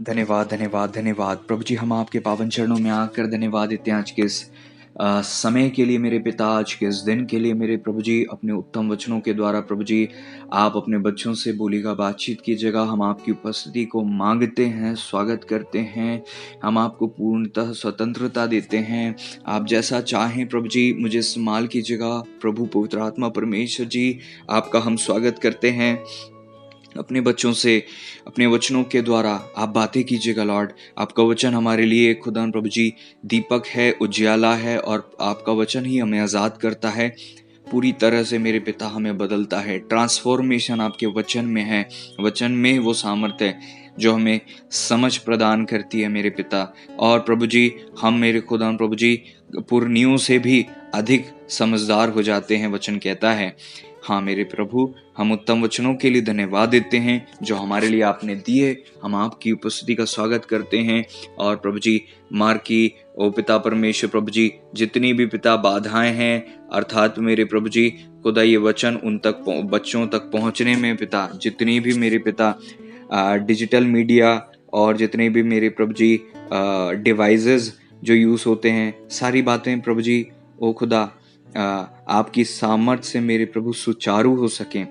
धन्यवाद धन्यवाद धन्यवाद प्रभु जी। हम आपके पावन चरणों में आकर धन्यवाद देते हैं आज के इस समय के लिए मेरे पिता, आज के इस दिन के लिए मेरे प्रभु जी। अपने उत्तम वचनों के द्वारा प्रभु जी आप अपने बच्चों से बोलिएगा, बातचीत कीजिएगा। हम आपकी उपस्थिति को मांगते हैं, स्वागत करते हैं। हम आपको पूर्णतः स्वतंत्रता देते हैं। आप जैसा चाहें प्रभु जी मुझे इस्तेमाल कीजिएगा। प्रभु पवित्र आत्मा परमेश्वर जी, आपका हम स्वागत करते हैं। अपने बच्चों से अपने वचनों के द्वारा आप बातें कीजिएगा लॉर्ड। आपका वचन हमारे लिए खुदा प्रभु जी दीपक है, उजियाला है, और आपका वचन ही हमें आज़ाद करता है। पूरी तरह से मेरे पिता हमें बदलता है। ट्रांसफॉर्मेशन आपके वचन में है। वचन में वो सामर्थ्य है जो हमें समझ प्रदान करती है मेरे पिता। और प्रभु जी हम मेरे खुदा प्रभु जी पुरनियों से भी अधिक समझदार हो जाते हैं, वचन कहता है। हाँ मेरे प्रभु, हम उत्तम वचनों के लिए धन्यवाद देते हैं जो हमारे लिए आपने दिए। हम आपकी उपस्थिति का स्वागत करते हैं। और प्रभु जी मार्की ओ पिता परमेश्वर प्रभु जी, जितनी भी पिता बाधाएं हैं, अर्थात मेरे प्रभु जी खुदा ये वचन उन तक बच्चों तक पहुंचने में पिता, जितनी भी मेरे पिता डिजिटल मीडिया और जितने भी मेरे प्रभु जी डिवाइसेस जो यूज़ होते हैं, सारी बातें प्रभु जी ओ खुदा आपकी सामर्थ से मेरे प्रभु सुचारू हो सकें।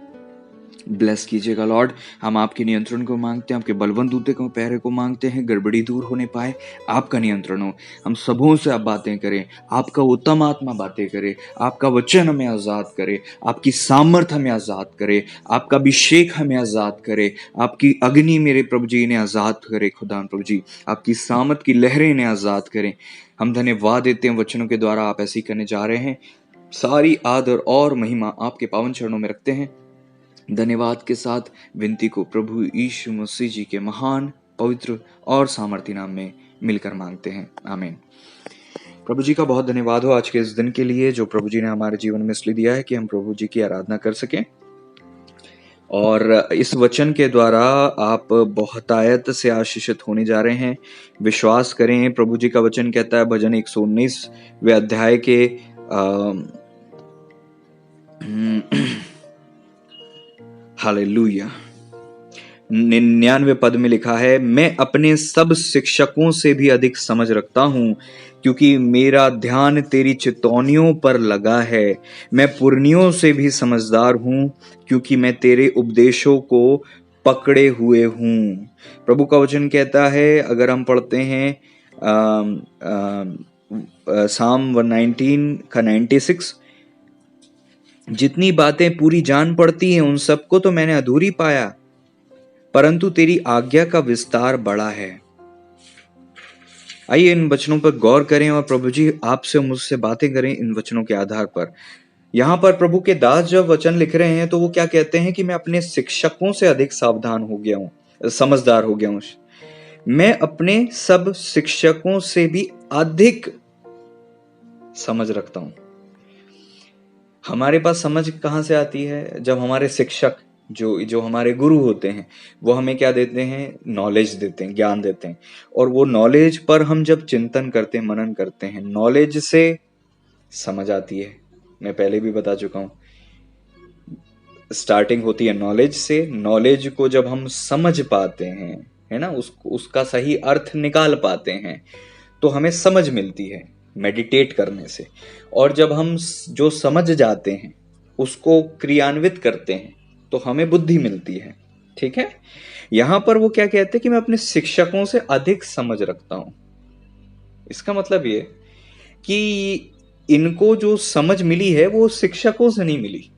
ब्लेस कीजिएगा लॉर्ड। हम आपके नियंत्रण को मांगते हैं, आपके बलवंत दूते को पहरे को मांगते हैं। गड़बड़ी दूर होने पाए, आपका नियंत्रण हो। हम सबों से आप बातें करें, आपका उत्तम आत्मा बातें करे, आपका वचन हमें आज़ाद करे, आपकी सामर्थ हमें आज़ाद करे, आपका अभिषेक हमें आज़ाद करे, आपकी अग्नि मेरे प्रभु जी ने आज़ाद करे। खुदा प्रभु जी आपकी सामर्थ की लहरें इन्हें आज़ाद करें। हम धन्यवाद देते हैं वचनों के द्वारा आप ऐसी करने जा रहे हैं। सारी आदर और महिमा आपके पावन चरणों में रखते हैं। धन्यवाद के साथ विनती को प्रभु यीशु मसीह जी के महान, पवित्र और सामर्थी नाम में मिलकर मांगते हैं, आमीन। प्रभु जी का बहुत धन्यवाद हो आज के इस दिन के लिए जो प्रभु जी ने हमारे जीवन में इसलिए दिया है कि हम प्रभु जी की आराधना कर सकें। और इस वचन के द्वारा आप बहुतायत से आशीषित होने जा रहे हैं। विश्वास करें, प्रभु जी का वचन कहता है भजन 119वें अध्याय के 99 पद में लिखा है, मैं अपने सब शिक्षकों से भी अधिक समझ रखता हूँ क्योंकि मेरा ध्यान तेरी चितौनियों पर लगा है। मैं पुरनियों से भी समझदार हूँ क्योंकि मैं तेरे उपदेशों को पकड़े हुए हूँ। प्रभु का वचन कहता है, अगर हम पढ़ते हैं साम 119 का 96, जितनी बातें पूरी जान पड़ती हैं उन सबको तो मैंने अधूरी पाया, परंतु तेरी आज्ञा का विस्तार बड़ा है। आइए इन वचनों पर गौर करें और प्रभु जी आपसे मुझसे बातें करें इन वचनों के आधार पर। यहाँ पर प्रभु के दास जब वचन लिख रहे हैं तो वो क्या कहते हैं कि मैं अपने शिक्षकों से अधिक सावधान हो गया हूँ, समझदार हो गया हूँ। मैं अपने सब शिक्षकों से भी अधिक समझ रखता हूँ। हमारे पास समझ कहाँ से आती है? जब हमारे शिक्षक जो हमारे गुरु होते हैं वो हमें क्या देते हैं? नॉलेज देते हैं, ज्ञान देते हैं। और वो नॉलेज पर हम जब चिंतन करते हैं, मनन करते हैं, नॉलेज से समझ आती है। मैं पहले भी बता चुका हूँ, स्टार्टिंग होती है नॉलेज से। नॉलेज को जब हम समझ पाते हैं, है ना, उसका सही अर्थ निकाल पाते हैं तो हमें समझ मिलती है मेडिटेट करने से। और जब हम जो समझ जाते हैं उसको क्रियान्वित करते हैं तो हमें बुद्धि मिलती है। ठीक है, यहां पर वो क्या कहते हैं कि मैं अपने शिक्षकों से अधिक समझ रखता हूं। इसका मतलब ये कि इनको जो समझ मिली है वो शिक्षकों से नहीं मिली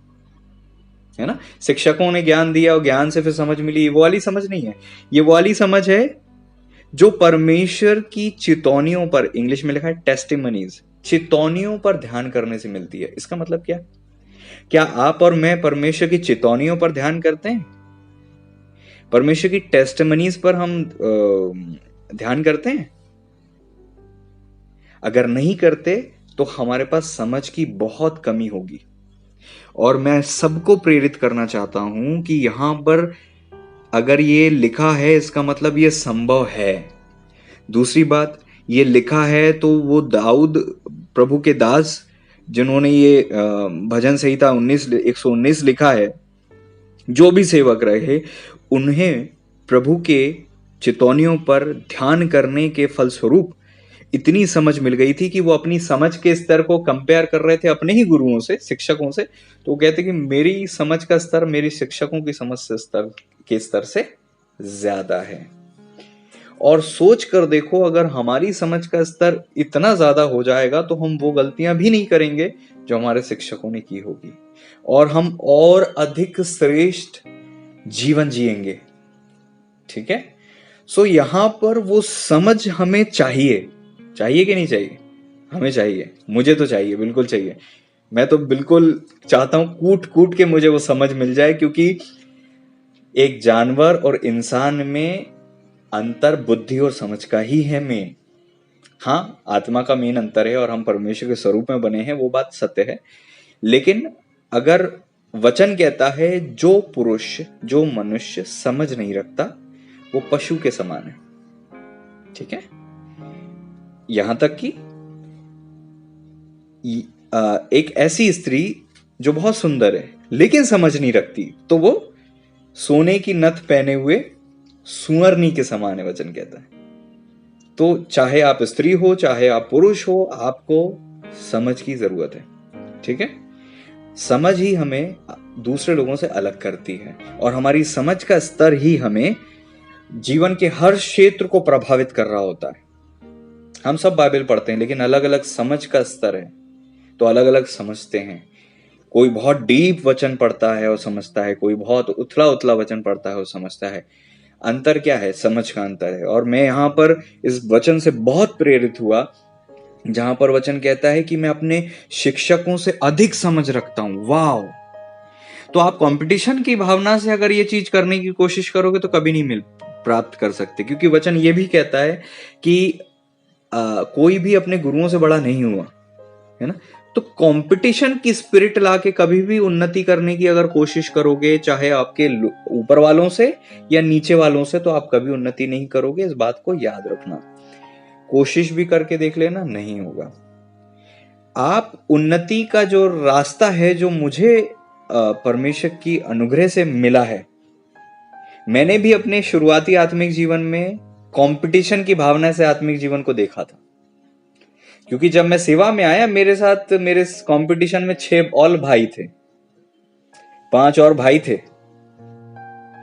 है ना। शिक्षकों ने ज्ञान दिया और ज्ञान से फिर समझ मिली, वो वाली समझ नहीं है। ये वो वाली समझ है जो परमेश्वर की चितौनियों पर, इंग्लिश में लिखा है टेस्टिमनीज, चितौनियों पर ध्यान करने से मिलती है। इसका मतलब क्या आप और मैं परमेश्वर की चितौनियों पर ध्यान करते हैं? परमेश्वर की टेस्टिमनीज पर हम ध्यान करते हैं? अगर नहीं करते तो हमारे पास समझ की बहुत कमी होगी। और मैं सबको प्रेरित करना चाहता हूं कि यहां पर अगर ये लिखा है इसका मतलब ये संभव है। दूसरी बात, ये लिखा है तो वो दाऊद प्रभु के दास जिन्होंने ये भजन संहिता 119 लिखा है, जो भी सेवक रहे उन्हें प्रभु के चितौनियों पर ध्यान करने के फलस्वरूप इतनी समझ मिल गई थी कि वो अपनी समझ के स्तर को कंपेयर कर रहे थे अपने ही गुरुओं से, शिक्षकों से। तो वो कहते कि मेरी समझ का स्तर मेरे शिक्षकों की समझ से स्तर से ज्यादा है। और सोच कर देखो, अगर हमारी समझ का स्तर इतना ज्यादा हो जाएगा तो हम वो गलतियां भी नहीं करेंगे जो हमारे शिक्षकों ने की होगी, और हम और अधिक श्रेष्ठ जीवन जिएंगे। ठीक है। सो यहां पर वो समझ हमें चाहिए कि नहीं चाहिए? हमें चाहिए, मुझे तो चाहिए, बिल्कुल चाहिए। मैं तो बिल्कुल चाहता हूं कूट कूट के मुझे वो समझ मिल जाए, क्योंकि एक जानवर और इंसान में अंतर बुद्धि और समझ का ही है मेन। हाँ, आत्मा का मेन अंतर है और हम परमेश्वर के स्वरूप में बने हैं, वो बात सत्य है। लेकिन अगर वचन कहता है जो पुरुष, जो मनुष्य समझ नहीं रखता वो पशु के समान है। ठीक है। यहां तक कि एक ऐसी स्त्री जो बहुत सुंदर है लेकिन समझ नहीं रखती, तो वो सोने की नथ पहने हुए सुअरनी के समान है, वचन कहता है। तो चाहे आप स्त्री हो चाहे आप पुरुष हो, आपको समझ की जरूरत है। ठीक है। समझ ही हमें दूसरे लोगों से अलग करती है, और हमारी समझ का स्तर ही हमें जीवन के हर क्षेत्र को प्रभावित कर रहा होता है। हम सब बाइबल पढ़ते हैं, लेकिन अलग अलग समझ का स्तर है, तो अलग अलग समझते हैं। कोई बहुत डीप वचन पढ़ता है और समझता है, कोई बहुत उथला उथला वचन पढ़ता है और समझता है। अंतर क्या है? समझ का अंतर है। और मैं यहां पर इस वचन से बहुत प्रेरित हुआ जहां पर वचन कहता है कि मैं अपने शिक्षकों से अधिक समझ रखता हूं। वाह! तो आप कंपटीशन की भावना से अगर ये चीज करने की कोशिश करोगे तो कभी नहीं प्राप्त कर सकते, क्योंकि वचन ये भी कहता है कि कोई भी अपने गुरुओं से बड़ा नहीं हुआ, है ना। तो कंपटीशन की स्पिरिट लाके कभी भी उन्नति करने की अगर कोशिश करोगे, चाहे आपके ऊपर वालों से या नीचे वालों से, तो आप कभी उन्नति नहीं करोगे। इस बात को याद रखना। कोशिश भी करके देख लेना, नहीं होगा। आप उन्नति का जो रास्ता है, जो मुझे परमेश्वर की अनुग्रह से मिला है, मैंने भी अपने शुरुआती आत्मिक जीवन में कंपटीशन की भावना से आत्मिक जीवन को देखा था। क्योंकि जब मैं सेवा में आया, मेरे साथ मेरे कंपटीशन में 6 और भाई थे, 5 और भाई थे,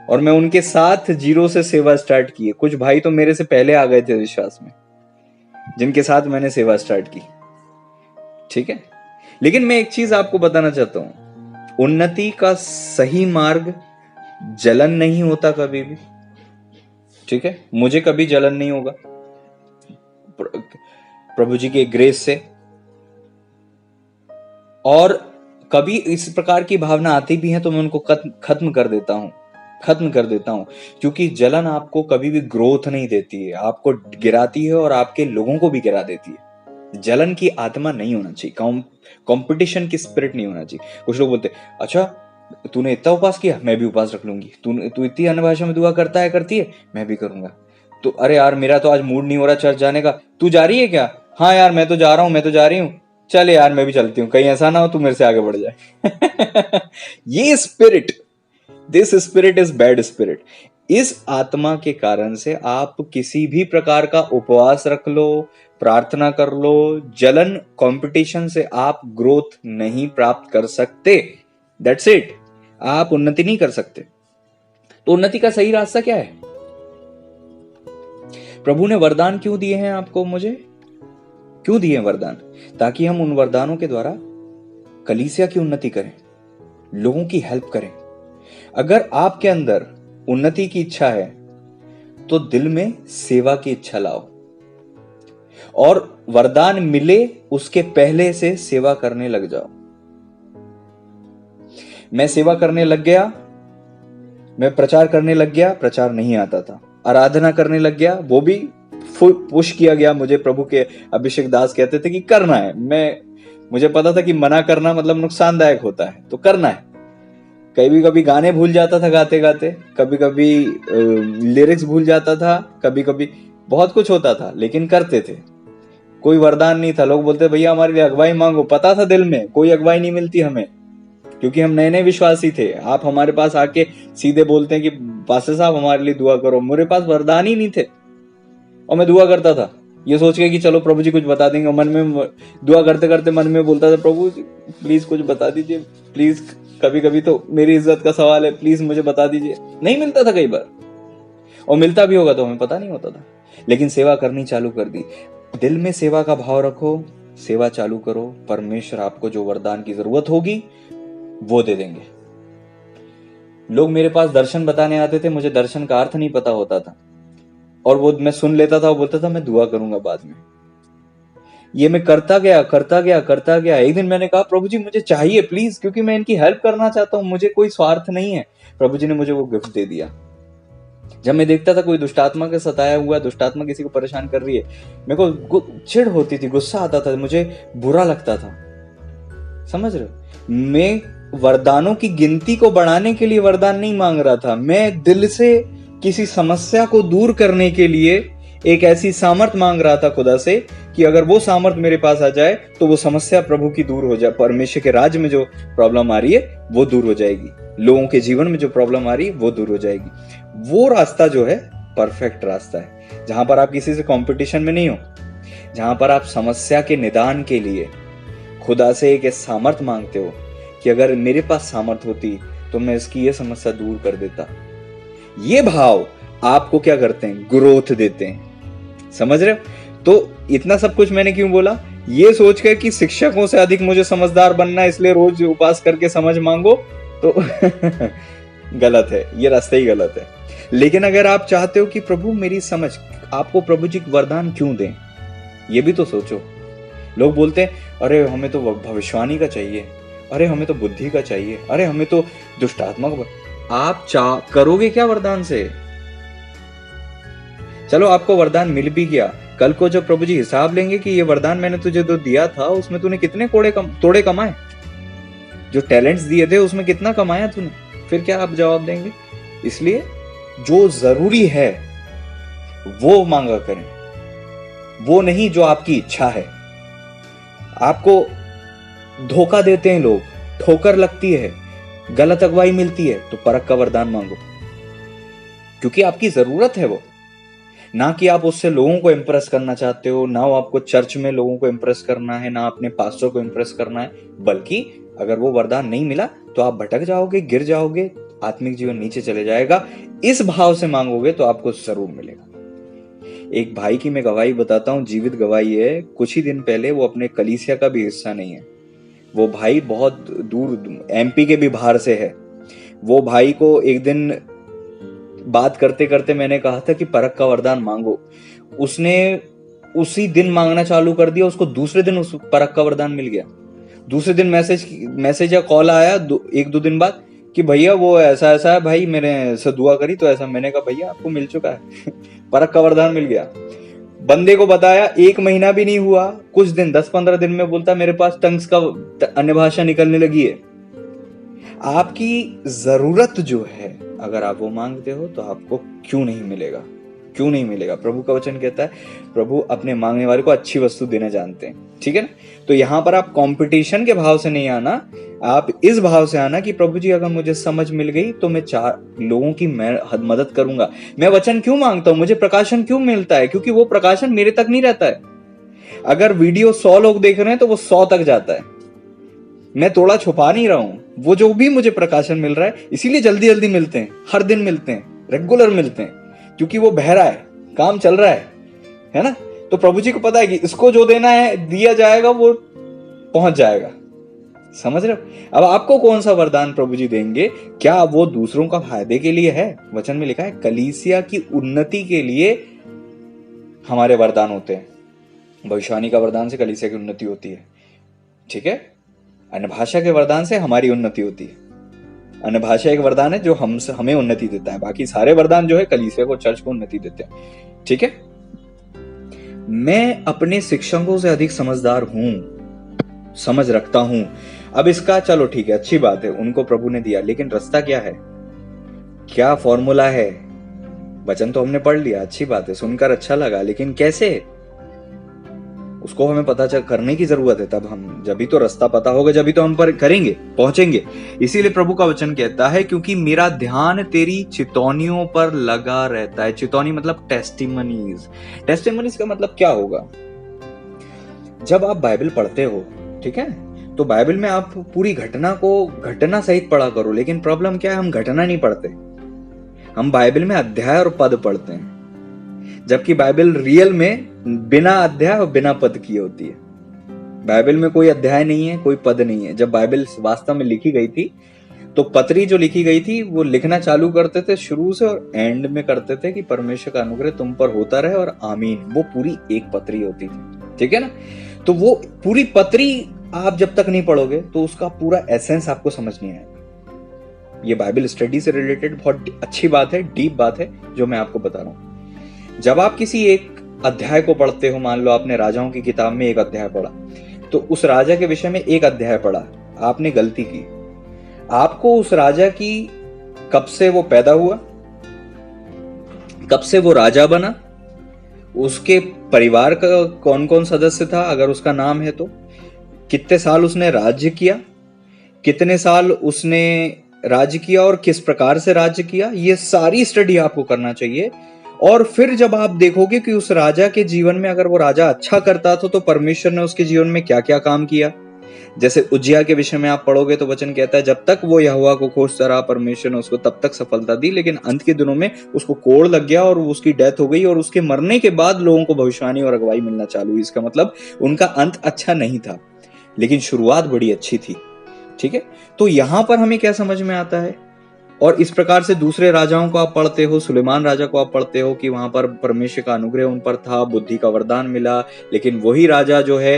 और मैं उनके साथ 0 से सेवा स्टार्ट की। कुछ भाई तो मेरे से पहले आ गए थे विश्वास में, जिनके साथ मैंने सेवा स्टार्ट की। ठीक है। लेकिन मैं एक चीज आपको बताना चाहता हूं, उन्नति का सही मार्ग जलन नहीं होता कभी भी। ठीक है। मुझे कभी जलन नहीं होगा प्रभु जी के ग्रेस से, और कभी इस प्रकार की भावना आती भी है तो मैं उनको खत्म कर देता हूं, क्योंकि जलन आपको कभी भी ग्रोथ नहीं देती है, आपको गिराती है और आपके लोगों को भी गिरा देती है। जलन की आत्मा नहीं होना चाहिए, कंपटीशन की स्पिरिट नहीं होना चाहिए। कुछ लोग बोलते, अच्छा तूने इतना उपवास किया, मैं भी उपवास रख लूंगी। तू इतनी अन्य भाषा में दुआ करती है, मैं भी करूंगा। तो अरे यार, मेरा तो आज मूड नहीं हो रहा चर्च जाने का, तू जा रही है क्या? हाँ यार, मैं तो जा रही हूँ, चल यार मैं भी चलती हूँ, कहीं ऐसा ना हो तू मेरे से आगे बढ़ जाए। ये spirit, this spirit is bad spirit. इस आत्मा के कारण से आप किसी भी प्रकार का उपवास रख लो, प्रार्थना कर लो, जलन कंपटीशन से आप ग्रोथ नहीं प्राप्त कर सकते। That's it. आप उन्नति नहीं कर सकते। तो उन्नति का सही रास्ता क्या है? प्रभु ने वरदान क्यों दिए हैं आपको, मुझे क्यों दिए वरदान? ताकि हम उन वरदानों के द्वारा कलीसिया की उन्नति करें, लोगों की हेल्प करें। अगर आपके अंदर उन्नति की इच्छा है तो दिल में सेवा की इच्छा लाओ, और वरदान मिले उसके पहले से सेवा करने लग जाओ। मैं सेवा करने लग गया, मैं प्रचार करने लग गया, प्रचार नहीं आता था। आराधना करने लग गया, वो भी पुश किया गया मुझे। प्रभु के अभिषेक दास कहते थे कि करना है। मुझे पता था कि मना करना मतलब नुकसानदायक होता है, तो करना है। कभी कभी गाने भूल जाता था गाते गाते, कभी कभी लिरिक्स भूल जाता था, कभी कभी बहुत कुछ होता था, लेकिन करते थे। कोई वरदान नहीं था। लोग बोलते भैया हमारे लिए अगुवाई मांगो, पता था दिल में कोई अगुवाई नहीं मिलती हमें, क्योंकि हम नए नए विश्वासी थे। आप हमारे पास आके सीधे बोलते हैं कि पास्टर साहब हमारे लिए दुआ करो। मेरे पास वरदान ही नहीं थे और मैं दुआ करता था ये सोच के कि चलो प्रभु जी कुछ बता देंगे। मन में दुआ करते करते मन में बोलता था, प्रभु जी प्लीज कुछ बता दीजिए, प्लीज कभी कभी तो मेरी इज्जत का सवाल है, प्लीज मुझे बता दीजिए। नहीं मिलता था कई बार, और मिलता भी होगा तो हमें पता नहीं होता था। लेकिन सेवा करनी चालू कर दी। दिल में सेवा का भाव रखो, सेवा चालू करो, परमेश्वर आपको जो वरदान की जरूरत होगी वो दे देंगे। लोग मेरे पास दर्शन बताने आते थे, मुझे दर्शन का अर्थ नहीं पता होता था, और वो मैं सुन लेता था, वो बोलता था मैं दुआ करूंगा बाद में। ये मैं करता गया। एक दिन मैंने कहा, प्रभु जी मुझे चाहिए प्लीज, क्योंकि मैं इनकी हेल्प करना चाहता हूं, मुझे कोई स्वार्थ नहीं है। प्रभु जी ने मुझे वो गिफ्ट दे दिया। जब मैं देखता था कोई दुष्टात्मा के सताया हुआ, दुष्टात्मा किसी को परेशान कर रही है, मेरे को चिढ़ होती थी, गुस्सा आता था, मुझे बुरा लगता था। समझ रहे हो? मैं वरदानों की गिनती को बढ़ाने के लिए वरदान नहीं मांग रहा था, मैं दिल से किसी समस्या को दूर करने के लिए एक ऐसी सामर्थ मांग रहा था खुदा से कि अगर वो सामर्थ मेरे पास आ जाए तो वो समस्या प्रभु की दूर हो जाए। परमेश्वर के राज्य में जो प्रॉब्लम आ रही है वो दूर हो जाएगी, लोगों के जीवन में जो प्रॉब्लम आ रही है वो दूर हो जाएगी। वो रास्ता जो है परफेक्ट रास्ता है, जहां पर आप किसी से कंपटीशन में नहीं हो, जहां पर आप समस्या के निदान के लिए खुदा से एक सामर्थ मांगते हो कि अगर मेरे पास सामर्थ होती तो मैं इसकी ये समस्या दूर कर देता। ये भाव आपको क्या करते हैं? ग्रोथ देते हैं। समझ रहे हो? तो इतना सब कुछ मैंने क्यों बोला? ये सोच कर कि शिक्षकों से अधिक मुझे समझदार बनना है, इसलिए रोज उपास करके समझ मांगो, तो गलत है, ये रास्ता ही गलत है। लेकिन अगर आप चाहते हो कि प्रभु मेरी समझ, आपको प्रभु जी वरदान क्यों दें, ये भी तो सोचो। लोग बोलते हैं अरे हमें तो भविष्यवाणी का चाहिए, अरे हमें तो बुद्धि का चाहिए, अरे हमें तो दुष्टात्मा का। आप करोगे क्या वरदान से? चलो आपको वरदान मिल भी गया, कल को जब प्रभु जी हिसाब लेंगे कि ये वरदान मैंने तुझे तो दिया था, उसमें तूने कितने तोड़े कमाए, जो टैलेंट्स दिए थे उसमें कितना कमाया तूने, फिर क्या आप जवाब देंगे? इसलिए जो जरूरी है वो मांगा करें, वो नहीं जो आपकी इच्छा है। आपको धोखा देते हैं लोग, ठोकर लगती है, गलत अगुवाई मिलती है, तो परख का वरदान मांगो, क्योंकि आपकी जरूरत है वो। ना कि आप उससे लोगों को इंप्रेस करना चाहते हो, ना आपको चर्च में लोगों को इंप्रेस करना है, ना अपने पास्टर को इंप्रेस करना है, बल्कि अगर वो वरदान नहीं मिला तो आप भटक जाओगे, गिर जाओगे, आत्मिक जीवन नीचे चले जाएगा। इस भाव से मांगोगे तो आपको जरूर मिलेगा। एक भाई की मैं गवाही बताता हूं, जीवित गवाही है। कुछ ही दिन पहले, वो अपने कलीसिया का भी हिस्सा नहीं है, वो भाई बहुत दूर एमपी के भी बाहर से है। वो भाई को एक दिन बात करते करते मैंने कहा था कि परख का वरदान मांगो, उसने उसी दिन मांगना चालू कर दिया, उसको दूसरे दिन उस परख का वरदान मिल गया। दूसरे दिन मैसेज या कॉल आया एक दो दिन बाद कि भैया वो ऐसा ऐसा है, भाई मैंने से दुआ करी तो ऐसा। मैंने कहा भैया आपको मिल चुका है परख का वरदान मिल गया। बंदे को बताया, 1 महीना भी नहीं हुआ, कुछ दिन 10-15 दिन में बोलता मेरे पास टंग्स का अन्य भाषा निकलने लगी है। आपकी जरूरत जो है, अगर आप वो मांगते हो तो आपको क्यों नहीं मिलेगा? क्यों नहीं मिलेगा? प्रभु का वचन कहता है प्रभु अपने मांगने वाले को अच्छी वस्तु देना जानते हैं। ठीक है ना? तो यहां पर आप कंपटीशन के भाव से नहीं आना, आप इस भाव से आना कि प्रभु जी अगर मुझे समझ मिल गई तो मैं 4 लोगों की मदद करूंगा। मैं वचन क्यों मांगता हूं? मुझे प्रकाशन क्यों मिलता है? क्योंकि वो प्रकाशन मेरे तक नहीं रहता है। अगर वीडियो 100 लोग देख रहे हैं तो वो 100 तक जाता है। मैं थोड़ा छुपा नहीं रहा हूं, वो जो भी मुझे प्रकाशन मिल रहा है, इसीलिए जल्दी जल्दी मिलते हैं, हर दिन मिलते हैं, रेगुलर मिलते हैं, क्योंकि वो बह रहा है, काम चल रहा है ना? तो प्रभु जी को पता है कि इसको जो देना है दिया जाएगा, वो पहुंच जाएगा। समझ रहे हो? अब आपको कौन सा वरदान प्रभु जी देंगे? क्या वो दूसरों का फायदे के लिए है? वचन में लिखा है कलीसिया की उन्नति के लिए हमारे वरदान होते हैं। भविष्यवाणी का वरदान से कलीसिया की उन्नति होती है। ठीक है? अन्य भाषा के वरदान से हमारी उन्नति होती है। अन्य भाषा एक वरदान है जो हमें उन्नति देता है, बाकी सारे वरदान जो है कलीसिया को, चर्च को उन्नति देते हैं। ठीक है? मैं अपने शिक्षकों से अधिक समझदार हूं, समझ रखता हूं। अब इसका चलो ठीक है, अच्छी बात है, उनको प्रभु ने दिया, लेकिन रास्ता क्या है? क्या फॉर्मूला है? वचन तो हमने पढ़ लिया, अच्छी बात है, सुनकर अच्छा लगा, लेकिन कैसे? उसको हमें पता चल करने की जरूरत है। तब हम, जब भी तो रास्ता पता होगा, जब भी तो हम पर करेंगे, पहुंचेंगे। इसीलिए प्रभु का वचन कहता है, क्योंकि मेरा ध्यान तेरी चितौनियों पर लगा रहता है। चितौनी मतलब टेस्टिमनीज। टेस्टिमनीज का मतलब क्या होगा? जब आप बाइबल पढ़ते हो, ठीक है, तो बाइबल में आप पूरी घटना को घटना सहित पढ़ा करो। लेकिन प्रॉब्लम क्या है, हम घटना नहीं पढ़ते, हम बाइबल में अध्याय और पद पढ़ते हैं। जबकि बाइबल रियल में बिना अध्याय और बिना पद की होती है। बाइबल में कोई अध्याय नहीं है, कोई पद नहीं है। जब बाइबल वास्तव में लिखी गई थी, तो पत्री जो लिखी गई थी वो लिखना चालू करते थे शुरू से और एंड में करते थे कि परमेश्वर का अनुग्रह तुम पर होता रहे और आमीन। वो पूरी एक पत्री होती थी, ठीक है ना। तो वो पूरी पत्री आप जब तक नहीं पढ़ोगे तो उसका पूरा एसेंस आपको समझ नहीं आएगा। ये बाइबल स्टडी से रिलेटेड बहुत अच्छी बात है, डीप बात है जो मैं आपको बता रहा हूं। जब आप किसी एक अध्याय को पढ़ते हो, मान लो आपने राजाओं की किताब में एक अध्याय पढ़ा, तो उस राजा के विषय में एक अध्याय पढ़ा, आपने गलती की। आपको उस राजा की कब से वो पैदा हुआ, कब से वो राजा बना, उसके परिवार का कौन कौन सदस्य था, अगर उसका नाम है तो, कितने साल उसने राज्य किया, कितने साल उसने राज्य किया और किस प्रकार से राज्य किया, ये सारी स्टडी आपको करना चाहिए। और फिर जब आप देखोगे कि उस राजा के जीवन में, अगर वो राजा अच्छा करता था तो परमेश्वर ने उसके जीवन में क्या क्या काम किया। जैसे उज्जिया के विषय में आप पढ़ोगे तो वचन कहता है, जब तक वो यहोवा को खोजता रहा, परमेश्वर ने उसको तब तक सफलता दी। लेकिन अंत के दिनों में उसको कोढ़ लग गया और उसकी डेथ हो गई, और उसके मरने के बाद लोगों को भविष्यवाणी और अगुवाई मिलना चालू हुई। इसका मतलब उनका अंत अच्छा नहीं था, लेकिन शुरुआत बड़ी अच्छी थी, ठीक है। तो यहां पर हमें क्या समझ में आता है, और इस प्रकार से दूसरे राजाओं को आप पढ़ते हो, सुलेमान राजा को आप पढ़ते हो कि वहां पर परमेश्वर का अनुग्रह उन पर था, बुद्धि का वरदान मिला। लेकिन वही राजा जो है,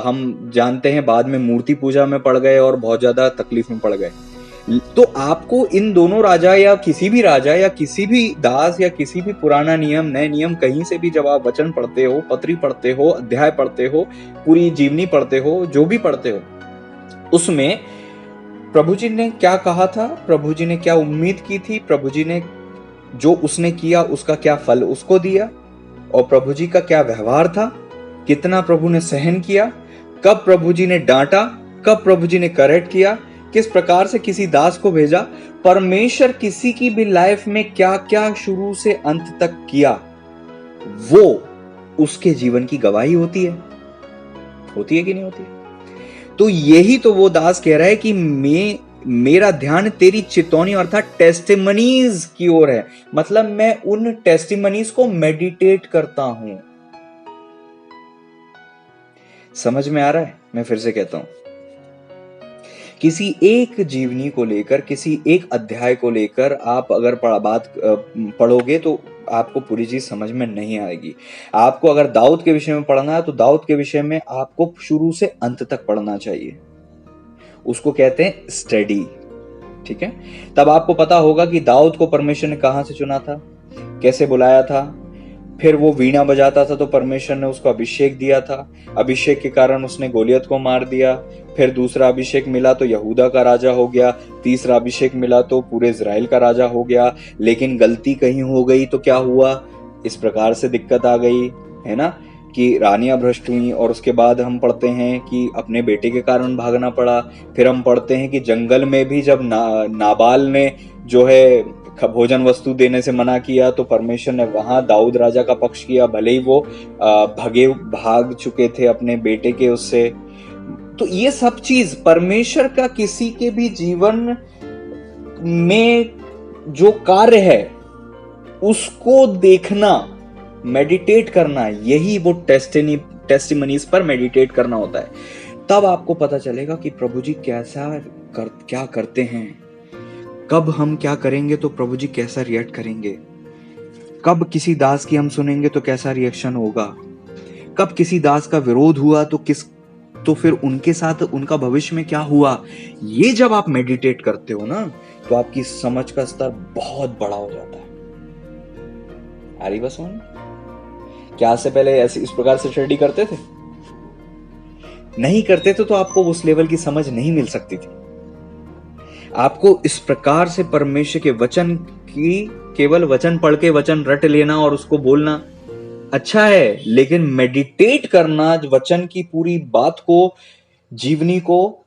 हम जानते हैं, बाद में मूर्ति पूजा में पड़ गए और बहुत ज्यादा तकलीफ में पड़ गए। तो आपको इन दोनों राजा या किसी भी राजा या किसी भी दास या किसी भी पुराना नियम, नए नियम, कहीं से भी जब आप वचन पढ़ते हो, पत्री पढ़ते हो, अध्याय पढ़ते हो, पूरी जीवनी पढ़ते हो, जो भी पढ़ते हो, उसमें प्रभु जी ने क्या कहा था, प्रभु जी ने क्या उम्मीद की थी, प्रभु जी ने जो उसने किया उसका क्या फल उसको दिया, और प्रभु जी का क्या व्यवहार था, कितना प्रभु ने सहन किया, कब प्रभु जी ने डांटा, कब प्रभु जी ने करेक्ट किया, किस प्रकार से किसी दास को भेजा। परमेश्वर किसी की भी लाइफ में क्या क्या शुरू से अंत तक किया, वो उसके जीवन की गवाही होती है कि नहीं होती है? तो यही तो वो दास कह रहा है कि मेरा ध्यान तेरी चितौनी अर्थात टेस्टिमनीज की ओर है। मतलब मैं उन टेस्टिमनीज को मेडिटेट करता हूं। समझ में आ रहा है? मैं फिर से कहता हूं, किसी एक जीवनी को लेकर, किसी एक अध्याय को लेकर आप अगर बात पढ़ोगे तो आपको पूरी चीज समझ में नहीं आएगी। आपको अगर दाऊद के विषय में पढ़ना है तो दाऊद के विषय में आपको शुरू से अंत तक पढ़ना चाहिए। उसको कहते हैं स्टडी, ठीक है। तब आपको पता होगा कि दाऊद को परमेश्वर ने कहां से चुना था, कैसे बुलाया था। फिर वो वीणा बजाता था तो परमेश्वर ने उसको अभिषेक दिया था, अभिषेक के कारण उसने गोलियत को मार दिया। फिर दूसरा अभिषेक मिला तो यहूदा का राजा हो गया, तीसरा अभिषेक मिला तो पूरे इजराइल का राजा हो गया। लेकिन गलती कहीं हो गई तो क्या हुआ, इस प्रकार से दिक्कत आ गई, है ना, कि रानियां भ्रष्ट हुई। और उसके बाद हम पढ़ते हैं कि अपने बेटे के कारण भागना पड़ा। फिर हम पढ़ते हैं कि जंगल में भी जब नाबाल ने जो है भोजन वस्तु देने से मना किया तो परमेश्वर ने वहां दाऊद राजा का पक्ष किया, भले ही वो भाग चुके थे अपने बेटे के उससे। तो ये सब चीज परमेश्वर का किसी के भी जीवन में जो कार्य है उसको देखना, मेडिटेट करना, यही वो टेस्टिमनीज पर मेडिटेट करना होता है। तब आपको पता चलेगा कि प्रभु जी क्या करते हैं, कब हम क्या करेंगे तो प्रभु जी कैसा रिएक्ट करेंगे, कब किसी दास की हम सुनेंगे तो कैसा रिएक्शन होगा, कब किसी दास का विरोध हुआ तो फिर उनके साथ उनका भविष्य में क्या हुआ। ये जब आप मेडिटेट करते हो ना तो आपकी समझ का स्तर बहुत बड़ा हो जाता है। आ रही बस में? क्या से पहले ऐसे इस प्रकार से स्टडी करते थे? नहीं करते थे तो आपको उस लेवल की समझ नहीं मिल सकती थी। आपको इस प्रकार से परमेश्वर के वचन की केवल वचन पढ़ के वचन रट लेना और उसको बोलना अच्छा है, लेकिन मेडिटेट करना वचन की पूरी बात को, जीवनी को,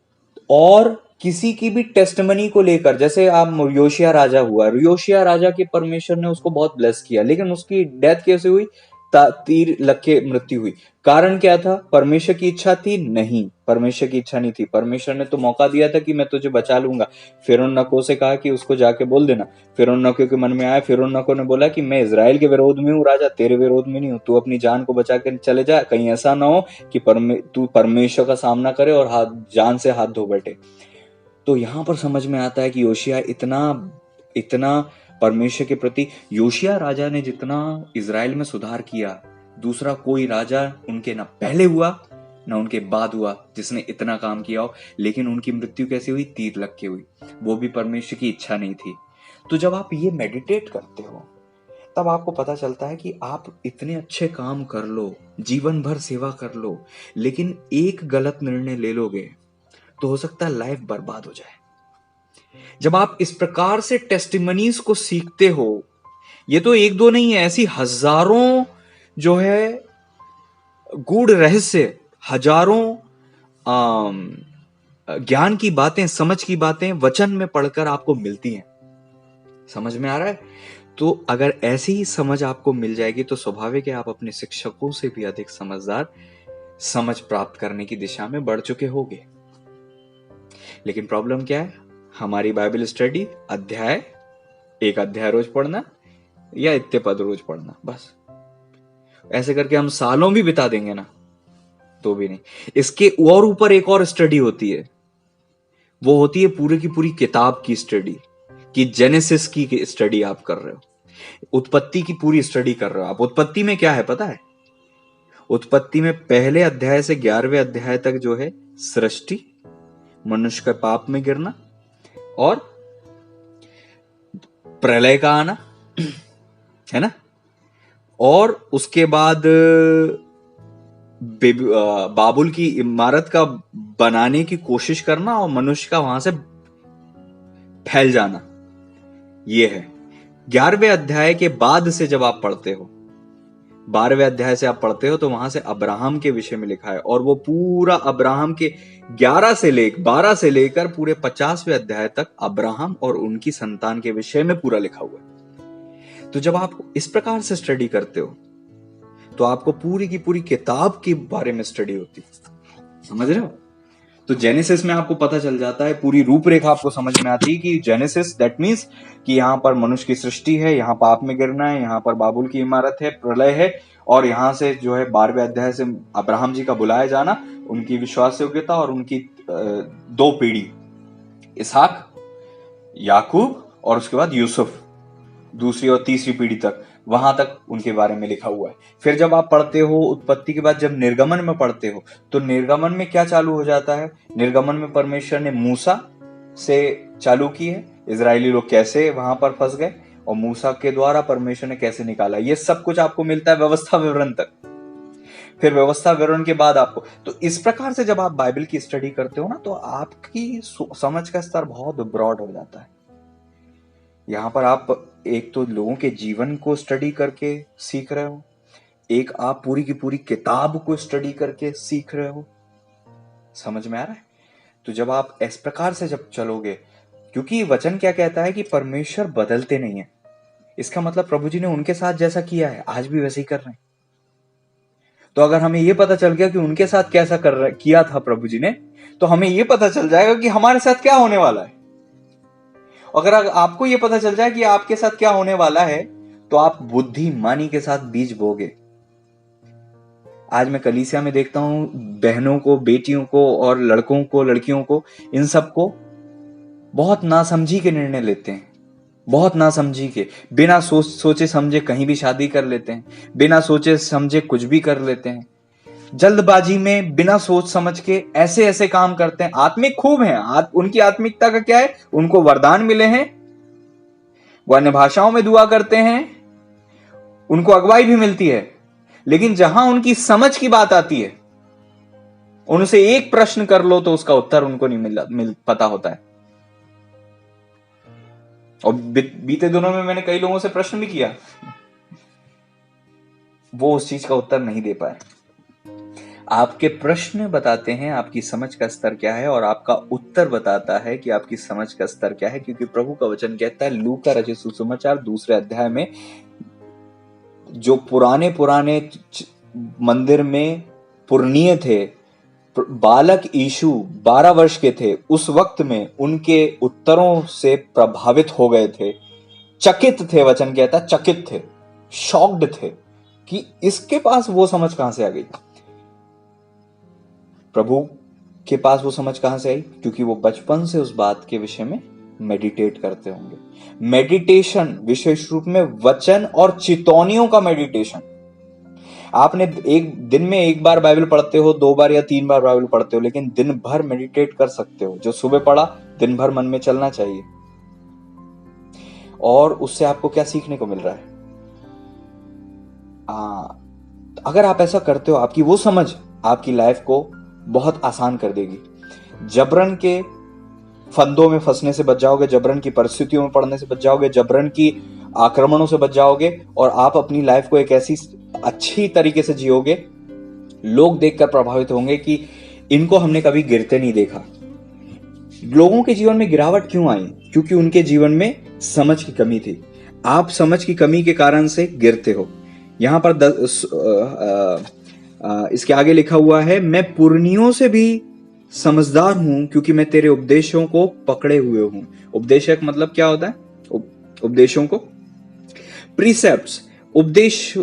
और किसी की भी टेस्टमनी को लेकर, जैसे आप योशिया राजा हुआ, योशिया राजा के परमेश्वर ने उसको बहुत ब्लेस किया, लेकिन उसकी डेथ कैसे हुई? तीर लग के मृत्यु हुई। कारण क्या था? परमेश्वर की इच्छा थी? नहीं, परमेश्वर की इच्छा नहीं थी। परमेश्वर ने तो मौका दिया था कि मैं तुझे बचा लूंगा। फिरौन नको से कहा कि उसको जाके बोल देना। फिरौन नको के मन में आया, फिरौन नको ने बोला कि मैं इजराइल के विरोध में हूँ राजा, तेरे विरोध में नहीं हूँ। तू अपनी जान को बचा कर चले जा, कहीं ऐसा ना हो कि तू परमेश्वर का सामना करे और जान से हाथ धो बैठे। तो यहां पर समझ में आता है कि योशिया इतना इतना परमेश्वर के प्रति, योशिया राजा ने जितना इजराइल में सुधार किया, दूसरा कोई राजा उनके ना पहले हुआ ना उनके बाद हुआ जिसने इतना काम किया हो। लेकिन उनकी मृत्यु कैसे हुई? तीर लग के हुई। वो भी परमेश्वर की इच्छा नहीं थी। तो जब आप ये मेडिटेट करते हो, तब आपको पता चलता है कि आप इतने अच्छे काम कर लो, जीवन भर सेवा कर लो, लेकिन एक गलत निर्णय ले लोगे तो हो सकता है लाइफ बर्बाद हो जाए। जब आप इस प्रकार से टेस्टिमनीज को सीखते हो, ये तो एक दो नहीं है, ऐसी हजारों जो है गूढ़ रहस्य, हजारों ज्ञान की बातें, समझ की बातें वचन में पढ़कर आपको मिलती हैं। समझ में आ रहा है? तो अगर ऐसी ही समझ आपको मिल जाएगी तो स्वाभाविक है आप अपने शिक्षकों से भी अधिक समझदार समझ प्राप्त करने की दिशा में बढ़ चुके होंगे। लेकिन प्रॉब्लम क्या है? हमारी बाइबल स्टडी एक अध्याय रोज पढ़ना या इतने पद रोज पढ़ना, बस ऐसे करके हम सालों भी बिता देंगे ना तो भी नहीं। इसके और ऊपर एक और स्टडी होती है, वो होती है पूरी की पूरी किताब की स्टडी, कि जेनेसिस की स्टडी आप कर रहे हो, उत्पत्ति की पूरी स्टडी कर रहे हो आप। उत्पत्ति में क्या है पता है? उत्पत्ति में पहले अध्याय से 11वें अध्याय तक जो है सृष्टि, मनुष्य का पाप में गिरना और प्रलय का आना, है ना? और उसके बाद बाबुल की इमारत का बनाने की कोशिश करना और मनुष्य का वहां से फैल जाना, ये है। 11वें अध्याय के बाद से जब आप पढ़ते हो, 12वें अध्याय से आप पढ़ते हो, तो वहां से अब्राहम के विषय में लिखा है, और वो पूरा अब्राहम के 12 से लेकर पूरे 50वें अध्याय तक अब्राहम और उनकी संतान के विषय में पूरा लिखा हुआ है। तो जब आप इस प्रकार से स्टडी करते हो तो आपको पूरी की पूरी किताब के बारे में स्टडी होती है। समझ रहे हो? तो जेनेसिस में आपको पता चल जाता है, पूरी रूपरेखा आपको समझ में आती है कि जेनेसिस दैट मीन्स कि यहाँ पर मनुष्य की सृष्टि है, यहाँ पाप में गिरना है, यहाँ पर बाबुल की इमारत है, प्रलय है, और यहाँ से जो है 12वें अध्याय से अब्राहम जी का बुलाया जाना, उनकी विश्वास योग्यता और उनकी 2 पीढ़ी, इसहाक, याकूब और उसके बाद यूसुफ, दूसरी और तीसरी पीढ़ी तक, वहां तक उनके बारे में लिखा हुआ है। फिर जब आप पढ़ते हो उत्पत्ति के बाद, जब निर्गमन में पढ़ते हो, तो निर्गमन में क्या चालू हो जाता है? निर्गमन में परमेश्वर ने मूसा से चालू की है, इजरायली लोग कैसे वहां पर फंस गए और मूसा के द्वारा परमेश्वर ने कैसे निकाला, ये सब कुछ आपको मिलता है व्यवस्था विवरण तक। फिर व्यवस्था विवरण के बाद आपको, तो इस प्रकार से जब आप बाइबल की स्टडी करते हो ना, तो आपकी समझ का स्तर बहुत ब्रॉड हो जाता है। यहां पर आप एक तो लोगों के जीवन को स्टडी करके सीख रहे हो, एक आप पूरी की पूरी किताब को स्टडी करके सीख रहे हो। समझ में आ रहा है? तो जब आप इस प्रकार से जब चलोगे, क्योंकि वचन क्या कहता है कि परमेश्वर बदलते नहीं है, इसका मतलब प्रभु जी ने उनके साथ जैसा किया है आज भी वैसे ही कर रहे हैं। तो अगर हमें यह पता चल गया कि उनके साथ कैसा किया था प्रभु जी ने, तो हमें यह पता चल जाएगा कि हमारे साथ क्या होने वाला है। अगर आपको यह पता चल जाए कि आपके साथ क्या होने वाला है, तो आप बुद्धिमानी के साथ बीज बोगे। आज मैं कलीसिया में देखता हूं, बहनों को, बेटियों को और लड़कों को, लड़कियों को, इन सबको बहुत नासमझी के निर्णय लेते हैं, बहुत नासमझी के, बिना सोचे समझे कहीं भी शादी कर लेते हैं, बिना सोचे समझे कुछ भी कर लेते हैं, जल्दबाजी में बिना सोच समझ के ऐसे ऐसे काम करते हैं। आत्मिक खूब हैं, उनकी आत्मिकता का क्या है? उनको वरदान मिले हैं, वो अन्य भाषाओं में दुआ करते हैं, उनको अगुवाई भी मिलती है, लेकिन जहां उनकी समझ की बात आती है, उनसे एक प्रश्न कर लो तो उसका उत्तर उनको नहीं पता होता है। और बीते दिनों में मैंने कई लोगों से प्रश्न भी किया, वो उस चीज का उत्तर नहीं दे पाए। आपके प्रश्न बताते हैं आपकी समझ का स्तर क्या है, और आपका उत्तर बताता है कि आपकी समझ का स्तर क्या है। क्योंकि प्रभु का वचन कहता है लूका रचित सुसमाचार 2 अध्याय में, जो पुराने पुराने मंदिर में पुरनीय थे, बालक यीशु 12 वर्ष के थे, उस वक्त में उनके उत्तरों से प्रभावित हो गए थे, चकित थे। वचन कहता है चकित थे, शॉक्ड थे कि इसके पास वो समझ कहां से आ गई। प्रभु के पास वो समझ कहां से आई? क्योंकि वो बचपन से उस बात के विषय में मेडिटेट करते होंगे। मेडिटेशन विशेष रूप में वचन और चितौनियों का मेडिटेशन। आपने एक दिन में 1 बार बाइबल पढ़ते हो, 2 बार या 3 बार बाइबल पढ़ते हो, लेकिन दिन भर मेडिटेट कर सकते हो। जो सुबह पढ़ा दिन भर मन में चलना चाहिए। और उससे आपको क्या सीखने को मिल रहा है? अगर आप ऐसा करते हो, आपकी वो समझ आपकी लाइफ को बहुत आसान कर देगी। जबरन के फंदों में फंसने से बच जाओगे, जबरन की परिस्थितियों में पड़ने से बच जाओगे, जबरन की आक्रमणों से बच जाओगे, और आप अपनी लाइफ को एक ऐसी अच्छी तरीके से जियोगे, लोग देखकर प्रभावित होंगे कि इनको हमने कभी गिरते नहीं देखा। लोगों के जीवन में गिरावट क्यों आई? क्योंकि उनके जीवन में समझ की कमी थी। आप समझ की कमी के कारण से गिरते हो। यहां पर इसके आगे लिखा हुआ है, मैं पुरनियों से भी समझदार हूं क्योंकि मैं तेरे उपदेशों को पकड़े हुए हूं। उपदेशक मतलब क्या होता है? उपदेशों को, प्रीसेप्ट्स, उपदेश,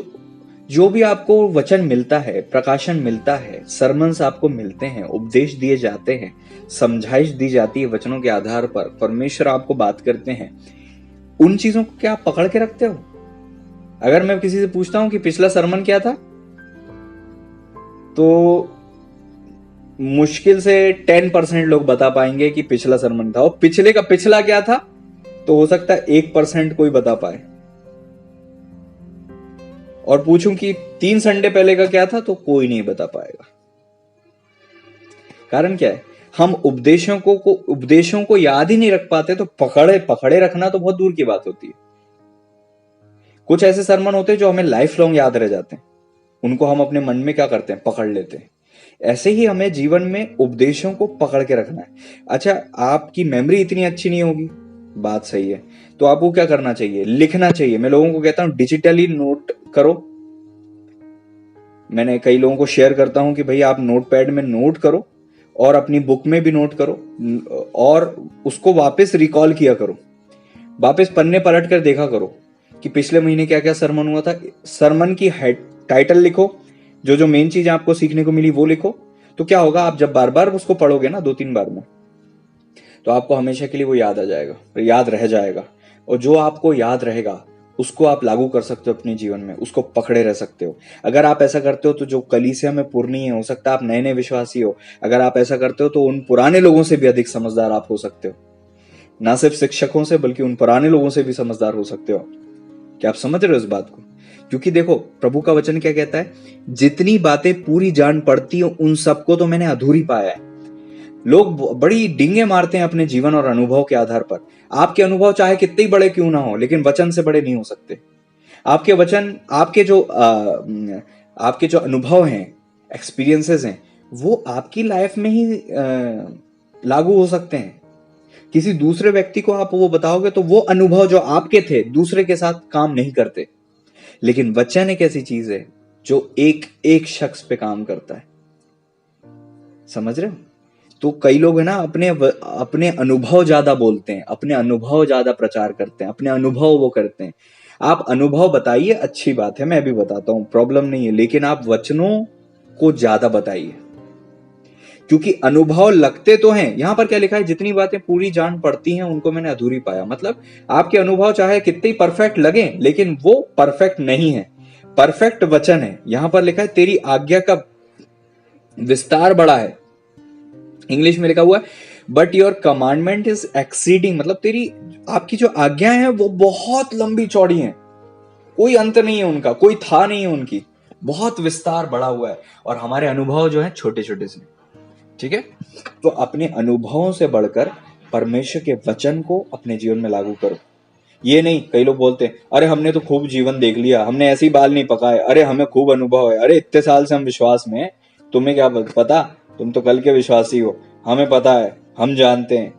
जो भी आपको वचन मिलता है, प्रकाशन मिलता है, सरमन्स आपको मिलते हैं, उपदेश दिए जाते हैं, समझाइश दी जाती है वचनों के आधार पर, परमेश्वर आपको बात करते हैं, उन चीजों को क्या आप पकड़ के रखते हो? अगर मैं किसी से पूछता हूं कि पिछला सरमन क्या था, तो मुश्किल से 10% लोग बता पाएंगे कि पिछला सरमन था। और पिछले का पिछला क्या था, तो हो सकता है 1% कोई बता पाए। और पूछूं कि 3 संडे पहले का क्या था, तो कोई नहीं बता पाएगा। कारण क्या है? हम उपदेशों को याद ही नहीं रख पाते, तो पकड़े रखना तो बहुत दूर की बात होती है। कुछ ऐसे सरमन होते हैं जो हमें लाइफ लॉन्ग याद रह जाते हैं, उनको हम अपने मन में क्या करते हैं? पकड़ लेते हैं। ऐसे ही हमें जीवन में उपदेशों को पकड़ के रखना है। अच्छा, आपकी मेमोरी इतनी अच्छी नहीं होगी, बात सही है, तो आपको क्या करना चाहिए? लिखना चाहिए। मैं लोगों को कहता हूं डिजिटली नोट करो। मैंने कई लोगों को शेयर करता हूं कि भाई आप नोटपैड में नोट करो और अपनी बुक में भी नोट करो, और उसको वापस रिकॉल किया करो, वापस पन्ने पलट कर देखा करो कि पिछले महीने क्या क्या सरमन हुआ था। सरमन की टाइटल लिखो, जो मेन चीज आपको सीखने को मिली वो लिखो। तो क्या होगा, आप जब बार बार उसको पढ़ोगे ना, 2-3 बार में, तो आपको हमेशा के लिए वो याद आ जाएगा, याद रह जाएगा। और जो आपको याद रहेगा उसको आप लागू कर सकते हो अपने जीवन में, उसको पकड़े रह सकते हो। अगर आप ऐसा करते हो तो जो कलीसिया में पुरनी है, हो सकता है आप नए नए विश्वासी हो, अगर आप ऐसा करते हो तो उन पुराने लोगों से भी अधिक समझदार आप हो सकते हो। ना सिर्फ शिक्षकों से, बल्कि उन पुराने लोगों से भी समझदार हो सकते हो। क्या आप समझ रहे हो इस बात को? क्योंकि देखो, प्रभु का वचन क्या कहता है? जितनी बातें पूरी जान पड़ती हो उन सबको तो मैंने अधूरी पाया है। लोग बड़ी डींगे मारते हैं अपने जीवन और अनुभव के आधार पर। आपके अनुभव चाहे कितने ही बड़े क्यों ना हो, लेकिन वचन से बड़े नहीं हो सकते। आपके वचन, आपके जो अनुभव हैं, एक्सपीरियंसेस हैं, वो आपकी लाइफ में ही लागू हो सकते हैं। किसी दूसरे व्यक्ति को आप वो बताओगे तो वो अनुभव जो आपके थे दूसरे के साथ काम नहीं करते। लेकिन वचन एक ऐसी चीज है जो एक एक शख्स पे काम करता है। समझ रहे हो? तो कई लोग है ना, अपने अनुभव ज्यादा बोलते हैं, अपने अनुभव ज्यादा प्रचार करते हैं, अपने अनुभव वो करते हैं। आप अनुभव बताइए, अच्छी बात है, मैं भी बताता हूं, प्रॉब्लम नहीं है, लेकिन आप वचनों को ज्यादा बताइए। क्योंकि अनुभव लगते तो हैं। यहां पर क्या लिखा है? जितनी बातें पूरी जान पड़ती हैं उनको मैंने अधूरी पाया। मतलब आपके अनुभव चाहे कितने परफेक्ट लगे, लेकिन वो परफेक्ट नहीं है। परफेक्ट वचन है। यहां पर लिखा है तेरी आज्ञा का विस्तार बड़ा है। इंग्लिश में लिखा हुआ है but your commandment is exceeding. मतलब आपकी जो आज्ञाएं हैं वो बहुत लंबी चौड़ी हैं, कोई अंत नहीं है उनका, कोई था नहीं है उनकी, बहुत विस्तार बढ़ा हुआ है। और हमारे अनुभव जो है छोटे छोटे से। ठीक है? तो अपने अनुभवों से बढ़कर परमेश्वर के वचन को अपने जीवन में लागू करो। ये नहीं, कई लोग बोलते हैं अरे हमने तो खूब जीवन देख लिया, हमने ऐसे ही बाल नहीं पकाए, अरे हमें खूब अनुभव है, अरे इतने साल से हम विश्वास में हैं, तुम्हें क्या पता, तुम तो कल के विश्वासी हो, हमें पता है, हम जानते हैं।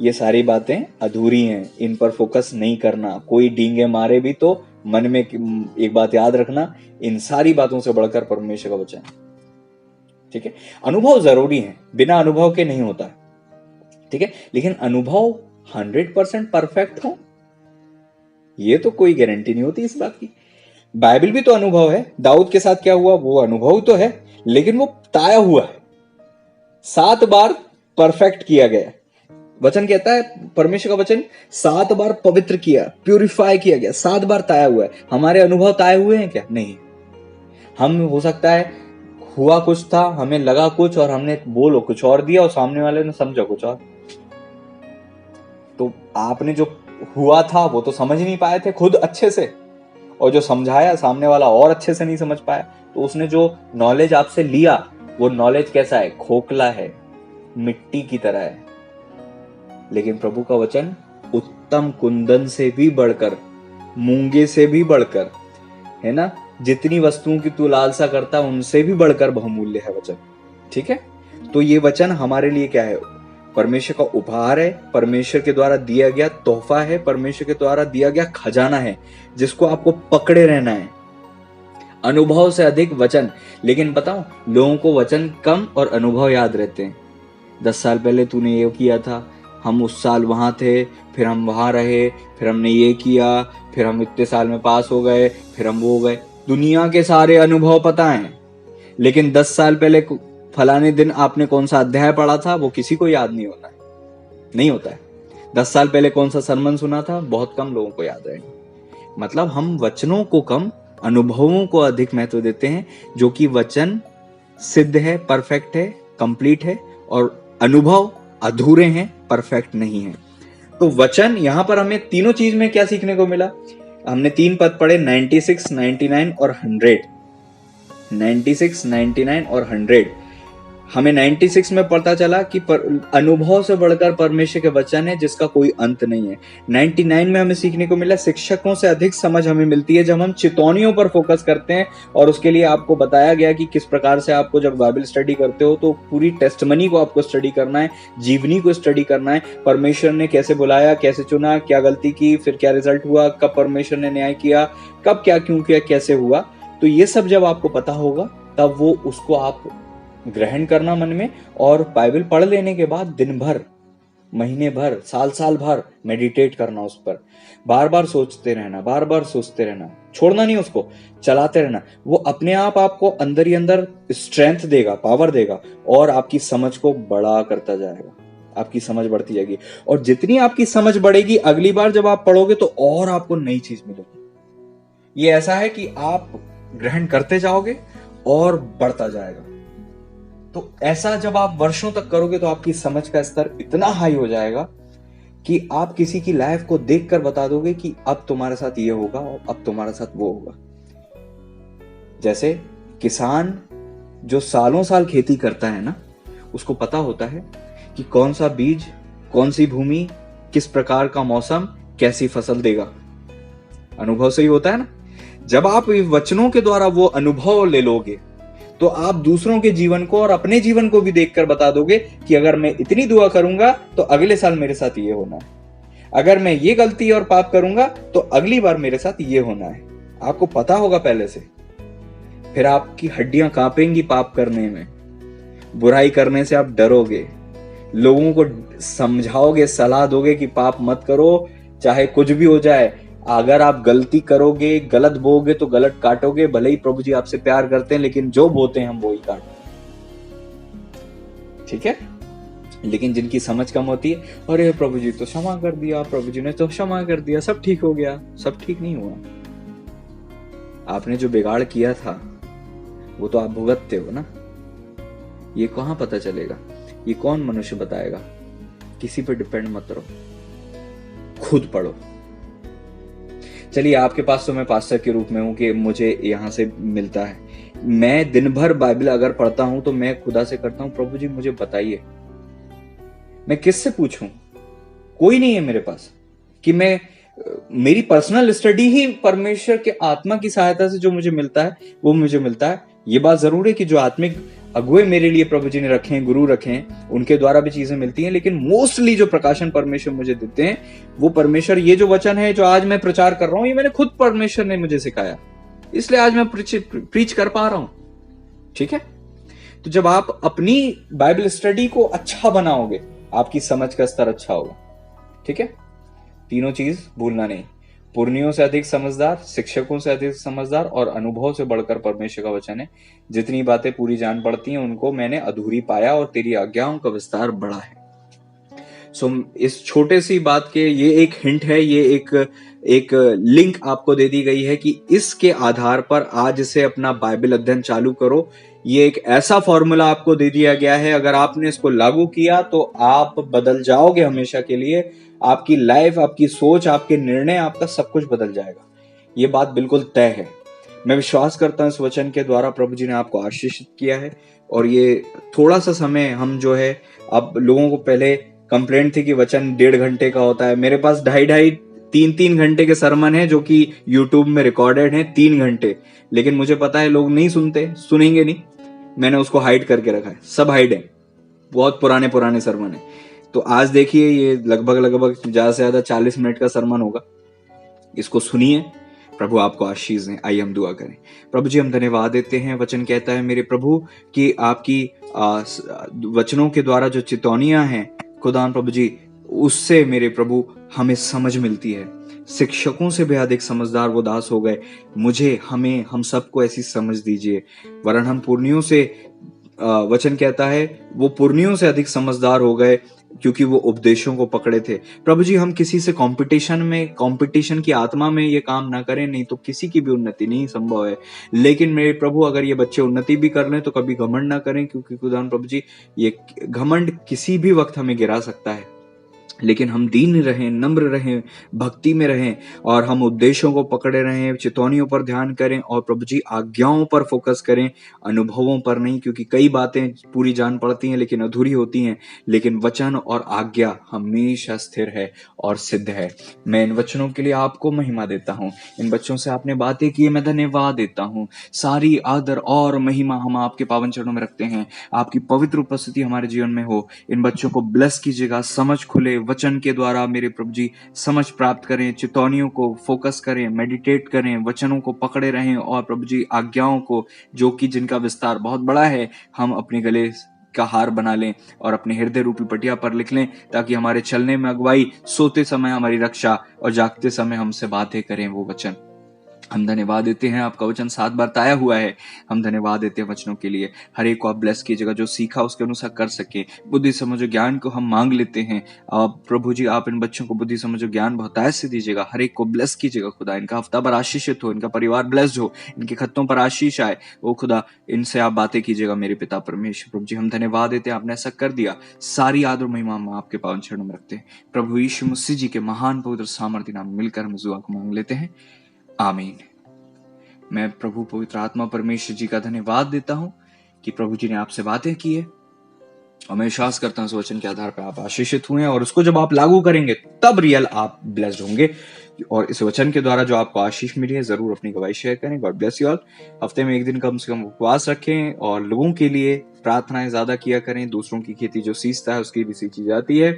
ये सारी बातें अधूरी हैं, इन पर फोकस नहीं करना। कोई डींगे मारे भी तो मन में एक बात याद रखना, इन सारी बातों से बढ़कर परमेश्वर का वचन है। ठीक है, अनुभव जरूरी है, बिना अनुभव के नहीं होता। ठीक है, लेकिन अनुभव 100% परफेक्ट हो ये तो कोई गारंटी नहीं होती इस बात की। बाइबल भी तो अनुभव है, दाऊद के साथ क्या हुआ वो अनुभव तो है, लेकिन वो ताया हुआ है, 7 बार परफेक्ट किया गया। वचन कहता है, परमेश्वर का वचन 7 बार पवित्र किया, प्यूरिफाई किया गया, 7 बार ताया हुआ है। हमारे अनुभव ताए हुए हैं क्या? नहीं। हम हो सकता है हुआ कुछ था, हमें लगा कुछ और हमने बोलो कुछ और दिया और सामने वाले ने समझा कुछ और। तो आपने जो हुआ था वो तो समझ नहीं पाए थे खुद अच्छे से, और जो समझाया सामने वाला और अच्छे से नहीं समझ पाया। तो उसने जो नॉलेज आपसे लिया वो नॉलेज कैसा है? खोखला है, मिट्टी की तरह है। लेकिन प्रभु का वचन उत्तम कुंदन से भी बढ़कर, मूंगे से भी बढ़कर, है ना, जितनी वस्तुओं की तू लालसा करता उनसे भी बढ़कर बहुमूल्य है वचन। ठीक है, तो ये वचन हमारे लिए क्या है? परमेश्वर का उपहार है, परमेश्वर के द्वारा दिया गया तोहफा है, परमेश्वर के द्वारा दिया गया खजाना है, जिसको आपको पकड़े रहना है। अनुभव से अधिक वचन। लेकिन बताऊं, लोगों को वचन कम और अनुभव याद रहते हैं। 10 साल पहले तूने ये किया था, हम उस साल वहां थे, फिर हम वहां रहे, फिर हमने ये किया, फिर हम इतने साल में पास हो गए, फिर हम वो हो गए। दुनिया के सारे अनुभव पता हैं, लेकिन 10 साल पहले फलाने दिन आपने कौन सा अध्याय पढ़ा था वो किसी को याद नहीं होना है, नहीं होता है। 10 साल पहले कौन सा सरमन सुना था बहुत कम लोगों को याद रहेगा। मतलब हम वचनों को कम, अनुभवों को अधिक महत्व देते हैं, जो कि वचन सिद्ध है, परफेक्ट है, कंप्लीट है, और अनुभव अधूरे हैं, परफेक्ट नहीं है। तो वचन यहां पर हमें तीनों चीज में क्या सीखने को मिला? हमने 3 पद पढ़े, 96, 99 और 100। 96, 99 और 100। हमें 96 में पता चला कि अनुभव से बढ़कर परमेश्वर के वचन है जिसका कोई अंत नहीं है। 99 में हमें सीखने को मिला शिक्षकों से अधिक समझ हमें मिलती है जब हम चितौनियों पर फोकस करते हैं। और उसके लिए आपको बताया गया कि किस प्रकार से आपको जब बाइबल स्टडी करते हो तो पूरी टेस्टमनी को आपको स्टडी करना है, जीवनी को स्टडी करना है। परमेश्वर ने कैसे बुलाया, कैसे चुना, क्या गलती की, फिर क्या रिजल्ट हुआ, कब परमेश्वर ने न्याय किया, कब क्या क्यों किया, कैसे हुआ। तो ये सब जब आपको पता होगा तब वो उसको आप ग्रहण करना मन में, और बाइबल पढ़ लेने के बाद दिन भर, महीने भर, साल भर मेडिटेट करना उस पर, बार बार सोचते रहना, बार बार सोचते रहना, छोड़ना नहीं, उसको चलाते रहना। वो अपने आप आपको अंदर ही अंदर स्ट्रेंथ देगा, पावर देगा, और आपकी समझ को बड़ा करता जाएगा, आपकी समझ बढ़ती जाएगी। और जितनी आपकी समझ बढ़ेगी, अगली बार जब आप पढ़ोगे तो और आपको नई चीज मिलेगी। ये ऐसा है कि आप ग्रहण करते जाओगे और बढ़ता जाएगा। तो ऐसा जब आप वर्षों तक करोगे तो आपकी समझ का स्तर इतना हाई हो जाएगा कि आप किसी की लाइफ को देखकर बता दोगे कि अब तुम्हारे साथ ये होगा और अब तुम्हारे साथ वो होगा। जैसे किसान जो सालों साल खेती करता है ना, उसको पता होता है कि कौन सा बीज, कौन सी भूमि, किस प्रकार का मौसम कैसी फसल देगा। अनुभव से ही होता है ना। जब आप वचनों के द्वारा वो अनुभव ले लोगे तो आप दूसरों के जीवन को और अपने जीवन को भी देखकर बता दोगे कि अगर मैं इतनी दुआ करूंगा तो अगले साल मेरे साथ ये होना है, अगर मैं ये गलती और पाप करूंगा तो अगली बार मेरे साथ ये होना है। आपको पता होगा पहले से। फिर आपकी हड्डियां कांपेंगी पाप करने में, बुराई करने से आप डरोगे, लोगों को समझाओगे, सलाह दोगे कि पाप मत करो, चाहे कुछ भी हो जाए। अगर आप गलती करोगे, गलत बोगे तो गलत काटोगे। भले ही प्रभु जी आपसे प्यार करते हैं, लेकिन जो बोते हैं हम वो ही काटते हैं। ठीक है। लेकिन जिनकी समझ कम होती है, अरे प्रभु जी तो क्षमा कर दिया, प्रभु जी ने तो क्षमा कर दिया, सब ठीक हो गया। सब ठीक नहीं हुआ। आपने जो बिगाड़ किया था वो तो आप भुगतते हो ना। ये कहां पता चलेगा? ये कौन मनुष्य बताएगा? किसी पर डिपेंड मत करो, खुद पढ़ो। चलिए, आपके पास तो मैं पास्टर के रूप में हूं कि मुझे यहां से मिलता है। मैं दिन भर बाइबल अगर पढ़ता हूं तो मैं खुदा से करता हूं, प्रभु जी मुझे बताइए। मैं किससे पूछूं? कोई नहीं है मेरे पास कि मैं मेरी पर्सनल स्टडी ही परमेश्वर के आत्मा की सहायता से जो मुझे मिलता है वो मुझे मिलता है। ये बात जरूर है कि जो आत्मिक अगुए मेरे लिए प्रभु जी ने रखे हैं, गुरु रखे हैं, उनके द्वारा भी चीजें मिलती हैं, लेकिन मोस्टली जो प्रकाशन परमेश्वर मुझे देते हैं वो परमेश्वर, ये जो वचन है जो आज मैं प्रचार कर रहा हूं, ये मैंने खुद परमेश्वर ने मुझे सिखाया, इसलिए आज मैं प्रीच कर पा रहा हूं। ठीक है, तो जब आप अपनी बाइबल स्टडी को अच्छा बनाओगे, आपकी समझ का स्तर अच्छा होगा। ठीक है, तीनों चीज भूलना नहीं, पुरनियों से अधिक समझदार, शिक्षकों से अधिक समझदार और अनुभव से बढ़कर परमेश्वर का वचन है। जितनी बातें पूरी जान पड़ती हैं उनको मैंने अधूरी पाया और तेरी आज्ञाओं का विस्तार बड़ा है। इस छोटे सी बात के ये एक हिंट है, ये एक लिंक आपको दे दी गई है कि इसके आधार पर आज से अपना बाइबल अध्ययन चालू करो। ये एक ऐसा फॉर्मूला आपको दे दिया गया है, अगर आपने इसको लागू किया तो आप बदल जाओगे हमेशा के लिए। आपकी लाइफ, आपकी सोच, आपके निर्णय, आपका सब कुछ बदल जाएगा। ये बात बिल्कुल तय है। मैं विश्वास करता हूं इस वचन के द्वारा प्रभु जी ने आपको आशीषित किया है। और ये थोड़ा सा समय हम जो है, अब लोगों को पहले कंप्लेंट थी कि वचन 1.5 घंटे का होता है, मेरे पास 2.5 3 घंटे के सरमन है जो कि यूट्यूब में रिकॉर्डेड है 3 घंटे, लेकिन मुझे पता है लोग नहीं सुनते, सुनेंगे नहीं, मैंने उसको हाइड करके रखा है, सब हाइड है, बहुत पुराने सरमन है। तो आज देखिए ये लगभग ज्यादा से ज्यादा 40 मिनट का सरमन होगा, इसको सुनिए, प्रभु आपको आशीष दें। आइए हम दुआ करें। प्रभु जी, हम धन्यवाद देते हैं, वचन कहता है मेरे प्रभु कि आपकी वचनों के द्वारा जो चितौनियां हैं खुदा प्रभु जी, उससे मेरे प्रभु हमें समझ मिलती है। शिक्षकों से भी अधिक समझदार वो दास हो गए। मुझे, हमें, हम सबको ऐसी समझ दीजिए, वरन हम पुरनियों से, वचन कहता है वो पुरनियों से अधिक समझदार हो गए क्योंकि वो उपदेशों को पकड़े थे। प्रभु जी, हम किसी से कंपटीशन की आत्मा में ये काम ना करें, नहीं तो किसी की भी उन्नति नहीं संभव है। लेकिन मेरे प्रभु, अगर ये बच्चे उन्नति भी कर लें तो कभी घमंड ना करें, क्योंकि खुदा प्रभु जी, ये घमंड किसी भी वक्त हमें गिरा सकता है। लेकिन हम दीन रहें, नम्र रहें, भक्ति में रहें और हम उपदेशों को पकड़े रहें, चितौनियों पर ध्यान करें और प्रभु जी आज्ञाओं पर फोकस करें, अनुभवों पर नहीं। क्योंकि कई बातें पूरी जान पड़ती हैं लेकिन अधूरी होती हैं, लेकिन वचन और आज्ञा हमेशा स्थिर है और सिद्ध है। मैं इन वचनों के लिए आपको महिमा देता हूँ। इन बच्चों से आपने बातें की, मैं धन्यवाद देता हूँ। सारी आदर और महिमा हम आपके पावन चरणों में रखते हैं। आपकी पवित्र उपस्थिति हमारे जीवन में हो। इन बच्चों को ब्लेस कीजिएगा, समझ खुले, वचन के द्वारा मेरे प्रभु जी समझ प्राप्त करें, चितौनियों को फोकस करें, मेडिटेट करें, वचनों को पकड़े रहें और प्रभु जी आज्ञाओं को, जो कि जिनका विस्तार बहुत बड़ा है, हम अपने गले का हार बना लें और अपने हृदय रूपी पटिया पर लिख लें, ताकि हमारे चलने में अगुवाई, सोते समय हमारी रक्षा और जागते समय हमसे बातें करें वो वचन। हम धन्यवाद देते हैं, आपका वचन 7 बार ताया हुआ है। हम धन्यवाद देते हैं वचनों के लिए। हर एक को आप ब्लेस कीजिएगा, जो सीखा उसके अनुसार कर सके। बुद्धि समझ ज्ञान को हम मांग लेते हैं। आप प्रभु जी, आप इन बच्चों को बुद्धि समझ ज्ञान बहुतायत से दीजिएगा। हर एक को ब्लेस कीजिएगा खुदा, इनका हफ्ता भर आशीषित हो, इनका परिवार ब्लेस्ड हो, इनके खत्तों पर आशीष आए। ओ खुदा, इनसे आप बातें कीजिएगा मेरे पिता परमेश्वर। प्रभु जी, हम धन्यवाद देते हैं, आपने ऐसा कर दिया। सारी आदर महिमा हम आपके पावन चरणों में रखते हैं। प्रभु यीशु मसीह जी के महान पवित्र सामर्थ्य नाम मिलकर हम दुआ को मांग लेते हैं, आमीन। मैं प्रभु पवित्र आत्मा परमेश्वर जी का धन्यवाद देता हूं कि प्रभु जी ने आपसे बातें की है और मैं विश्वास करता हूं इस वचन के आधार पर आप आशीषित हुए हैं और उसको जब आप लागू करेंगे तब रियल आप ब्लेस्ड होंगे। और इस वचन के द्वारा जो आपको आशीष मिली है, जरूर अपनी गवाही शेयर करें। God bless you all. हफ्ते में एक दिन कम से कम उपवास रखें और लोगों के लिए प्रार्थनाएं ज्यादा किया करें। दूसरों की खेती जो सींचता है उसकी भी सींची जाती है।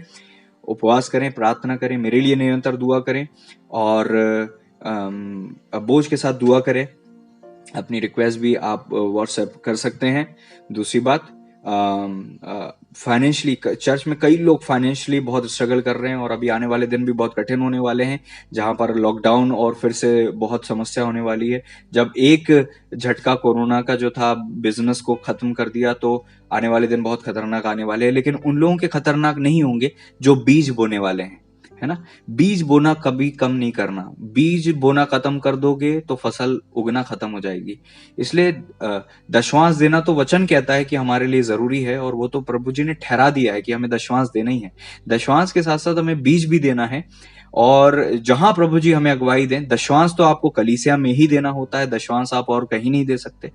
उपवास करें, प्रार्थना करें, मेरे लिए निरंतर दुआ करें और बोझ के साथ दुआ करें। अपनी रिक्वेस्ट भी आप व्हाट्सएप कर सकते हैं। दूसरी बात, फाइनेंशियली चर्च में कई लोग फाइनेंशियली बहुत स्ट्रगल कर रहे हैं और अभी आने वाले दिन भी बहुत कठिन होने वाले हैं, जहां पर लॉकडाउन और फिर से बहुत समस्या होने वाली है। जब एक झटका कोरोना का जो था बिजनेस को खत्म कर दिया, तो आने वाले दिन बहुत खतरनाक आने वाले हैं। लेकिन उन लोगों के खतरनाक नहीं होंगे जो बीज बोने वाले हैं, है ना। बीज बोना कभी कम नहीं करना। बीज बोना खत्म कर दोगे तो फसल उगना खत्म हो जाएगी। इसलिए दशवांश देना तो वचन कहता है कि हमारे लिए जरूरी है और वो तो प्रभु जी ने ठहरा दिया है कि हमें दशवांश देना ही है। दशवांश के साथ साथ हमें बीज भी देना है और जहां प्रभु जी हमें अगुवाई दें। दशवांश तो आपको कलीसिया में ही देना होता है, दशवांश आप और कहीं नहीं दे सकते,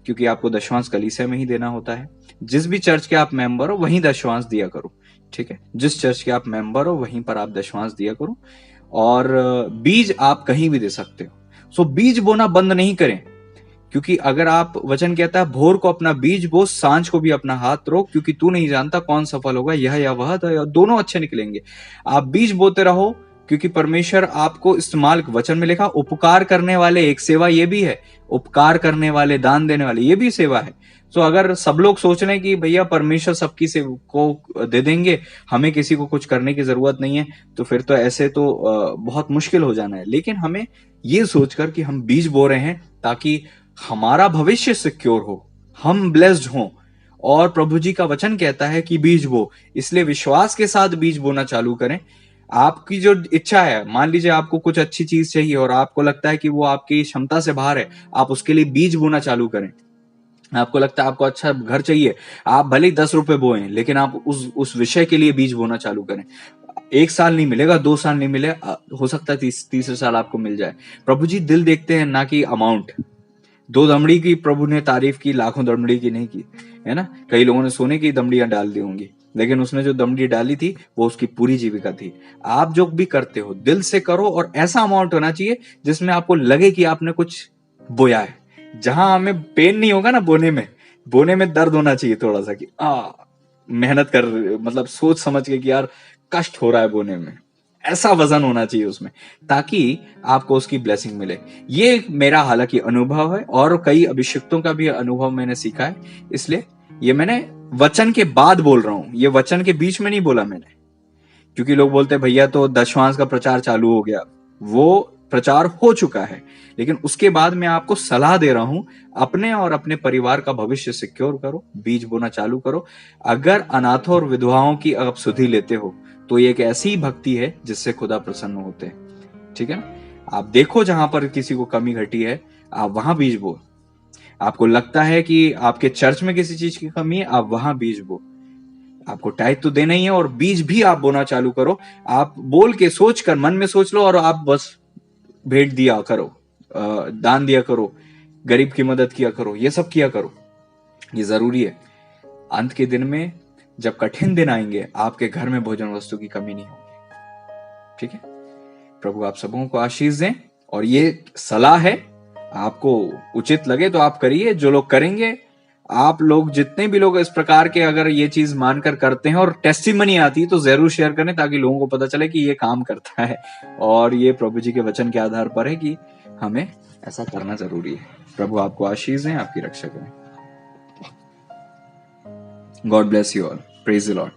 क्योंकि आपको दशवांश कलीसिया में ही देना होता है। जिस भी चर्च के आप मेंबर हो वहीं दशवांश दिया करो, ठीक है। जिस चर्च के आप मेंबर हो वहीं पर आप दशवांश दिया करो और बीज आप कहीं भी दे सकते हो। सो बीज बोना बंद नहीं करें, क्योंकि अगर आप, वचन कहता है भोर को अपना बीज बो, सांझ को भी अपना हाथ रोक, क्योंकि तू नहीं जानता कौन सफल होगा, यह या वह, तो दोनों अच्छे निकलेंगे। आप बीज बोते रहो, क्योंकि परमेश्वर आपको इस्तेमाल, वचन में लिखा उपकार करने वाले, एक सेवा ये भी है, उपकार करने वाले, दान देने वाले, ये भी सेवा है। तो अगर सब लोग सोच रहे हैं कि भैया परमेश्वर सबकी से को दे देंगे, हमें किसी को कुछ करने की जरूरत नहीं है, तो फिर तो ऐसे तो बहुत मुश्किल हो जाना है। लेकिन हमें ये सोचकर कि हम बीज बो रहे हैं ताकि हमारा भविष्य सिक्योर हो, हम ब्लेस्ड हों, और प्रभु जी का वचन कहता है कि बीज बो, इसलिए विश्वास के साथ बीज बोना चालू करें। आपकी जो इच्छा है, मान लीजिए आपको कुछ अच्छी चीज चाहिए और आपको लगता है कि वो आपकी क्षमता से बाहर है, आप उसके लिए बीज बोना चालू करें। आपको लगता है आपको अच्छा घर चाहिए, आप भले ही 10 रुपए बोएं, लेकिन आप उस विषय के लिए बीज बोना चालू करें। 1 साल नहीं मिलेगा, 2 साल नहीं मिलेगा, हो सकता है तीसरे साल आपको मिल जाए। प्रभु जी दिल देखते हैं, ना कि अमाउंट। 2 दमड़ी की प्रभु ने तारीफ की, लाखों दमड़ी की नहीं की, है ना। कई लोगों ने सोने की दमड़ियां डाल दी होंगी, लेकिन उसने जो दमड़ी डाली थी वो उसकी पूरी जीविका थी। आप जो भी करते हो दिल से करो, और ऐसा अमाउंट होना चाहिए जिसमें आपको लगे कि आपने कुछ बोया है। जहां हमें पेन नहीं होगा ना बोने में दर्द होना चाहिए थोड़ा सा, कि मेहनत कर, मतलब सोच समझ के कि यार कष्ट हो रहा है बोने में, ऐसा वजन होना चाहिए उसमें, ताकि आपको उसकी ब्लेसिंग मिले। ये मेरा हालांकि अनुभव है, और कई अभिषिक्तों का भी अनुभव मैंने सीखा है, इसलिए ये मैंने वचन के बाद बोल रहा हूं, ये वचन के बीच में नहीं बोला मैंने। क्योंकि लोग बोलते हैं भैया तो दशवांश का प्रचार चालू हो गया, वो प्रचार हो चुका है, लेकिन उसके बाद मैं आपको सलाह दे रहा हूं, अपने और अपने परिवार का भविष्य सिक्योर करो, बीज बोना चालू करो। अगर अनाथों और विधवाओं की आप सुधि लेते हो, तो ये एक ऐसी भक्ति है जिससे खुदा प्रसन्न होते हैं। ठीक है ना। आप देखो जहां पर किसी को कमी घटी है, आप वहां बीज बो। आपको लगता है कि आपके चर्च में किसी चीज की कमी है, आप वहां बीज बो। आपको टाइट तो देना ही है, और बीज भी आप बोना चालू करो। आप बोल के, सोच कर, मन में सोच लो, और आप बस भेंट दिया करो, दान दिया करो, गरीब की मदद किया करो, ये सब किया करो, ये जरूरी है। अंत के दिन में जब कठिन दिन आएंगे, आपके घर में भोजन वस्तु की कमी नहीं होगी। ठीक है। प्रभु आप सबों को आशीष दें, और ये सलाह है, आपको उचित लगे तो आप करिए। जो लोग करेंगे, आप लोग जितने भी लोग इस प्रकार के अगर ये चीज मानकर करते हैं और टेस्टिमनी आती है, तो जरूर शेयर करें, ताकि लोगों को पता चले कि ये काम करता है, और ये प्रभु जी के वचन के आधार पर है कि हमें ऐसा करना जरूरी है। प्रभु आपको आशीष दें, आपकी रक्षा करें। God bless you all. Praise the Lord.